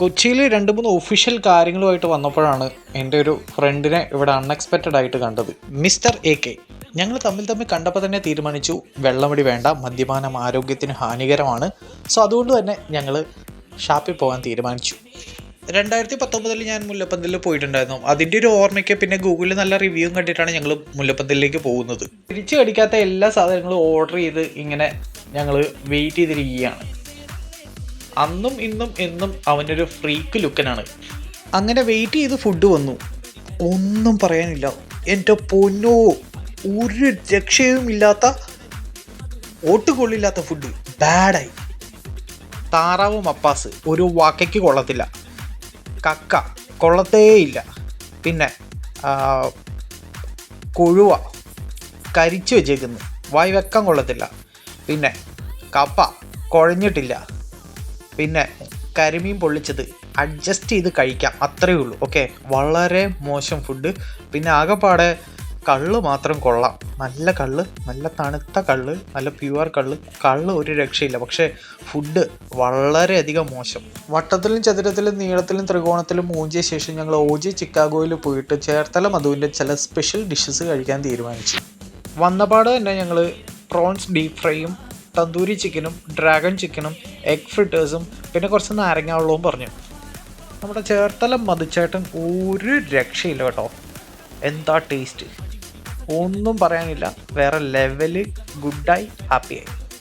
കൊച്ചിയിൽ 2-3 ഒഫീഷ്യൽ കാര്യങ്ങളുമായിട്ട് വന്നപ്പോഴാണ് എൻ്റെ ഒരു ഫ്രണ്ടിനെ ഇവിടെ അൺഎക്സ്പെക്റ്റഡ് ആയിട്ട് കണ്ടത്. Mister AK. ഞങ്ങൾ തമ്മിൽ കണ്ടപ്പോൾ തന്നെ തീരുമാനിച്ചു വെള്ളമടി വേണ്ട, മദ്യപാനം ആരോഗ്യത്തിന് ഹാനികരമാണ്. സോ അതുകൊണ്ട് തന്നെ ഞങ്ങൾ ഷാപ്പിൽ പോകാൻ തീരുമാനിച്ചു. 2019 ഞാൻ മുല്ലപ്പന്തലിൽ പോയിട്ടുണ്ടായിരുന്നു. അതിൻ്റെ ഒരു ഓർമ്മയ്ക്ക് പിന്നെ ഗൂഗിളിൽ നല്ല റിവ്യൂ കണ്ടിട്ടാണ് ഞങ്ങൾ മുല്ലപ്പന്തലിലേക്ക് പോകുന്നത്. തിരിച്ചു കടിക്കാത്ത എല്ലാ സാധനങ്ങളും ഓർഡർ ചെയ്ത് ഇങ്ങനെ ഞങ്ങൾ വെയിറ്റ് ചെയ്തിരിക്കുകയാണ്. അന്നും ഇന്നും എന്നും അവനൊരു ഫ്രീക്ക് ലുക്കനാണ്. അങ്ങനെ വെയിറ്റ് ചെയ്ത് ഫുഡ് വന്നു. ഒന്നും പറയാനില്ല, എൻ്റെ പൊന്നോ, ഒരു രക്ഷയും ഇല്ലാത്ത, ഓട്ടുകൊള്ളില്ലാത്ത ഫുഡ്. ബാഡായി. താറാവ് മപ്പാസ് ഒരു വാക്കയ്ക്ക് കൊള്ളത്തില്ല. കക്ക കൊള്ളത്തേയില്ല. പിന്നെ കൊഴുവ കരിച്ചു വെച്ചേക്കുന്നു, വായി വെക്കാൻ കൊള്ളത്തില്ല. പിന്നെ കപ്പ കുഴഞ്ഞിട്ടില്ല. പിന്നെ കരിമീൻ പൊള്ളിച്ചത് അഡ്ജസ്റ്റ് ചെയ്ത് കഴിക്കാം, അത്രയേ ഉള്ളൂ. ഓക്കെ, വളരെ മോശം ഫുഡ്. പിന്നെ ആകെപ്പാടെ കള്ള് മാത്രം കൊള്ളാം. നല്ല കള്ള്, നല്ല തണുത്ത കള്ള്, നല്ല പ്യുവർ കള്ള് ഒരു രക്ഷയില്ല. പക്ഷേ ഫുഡ് വളരെയധികം മോശം. വട്ടത്തിലും ചതുരത്തിലും നീളത്തിലും ത്രികോണത്തിലും മൂഞ്ചിയ ശേഷം ഞങ്ങൾ OG ചിക്കാഗോയിൽ പോയിട്ട് ചേർത്തല മധുവിൻ്റെ ചില സ്പെഷ്യൽ ഡിഷസ് കഴിക്കാൻ തീരുമാനിച്ചു. വന്നപാട് തന്നെ ഞങ്ങൾ പ്രോൺസ് ഡീപ്പ് ഫ്രൈയും തന്തൂരി ചിക്കനും ഡ്രാഗൺ ചിക്കനും എഗ് ഫ്രിറ്റേഴ്സും പിന്നെ കുറച്ച് നാരങ്ങ വെള്ളവും പറഞ്ഞു. നമ്മുടെ ചേർത്തല മധുച്ചേട്ടൻ ഒരു രക്ഷയില്ല കേട്ടോ. എന്താ ടേസ്റ്റ്, ഒന്നും പറയാനില്ല. വേറെ ലെവല്. ഗുഡായി, ഹാപ്പിയായി.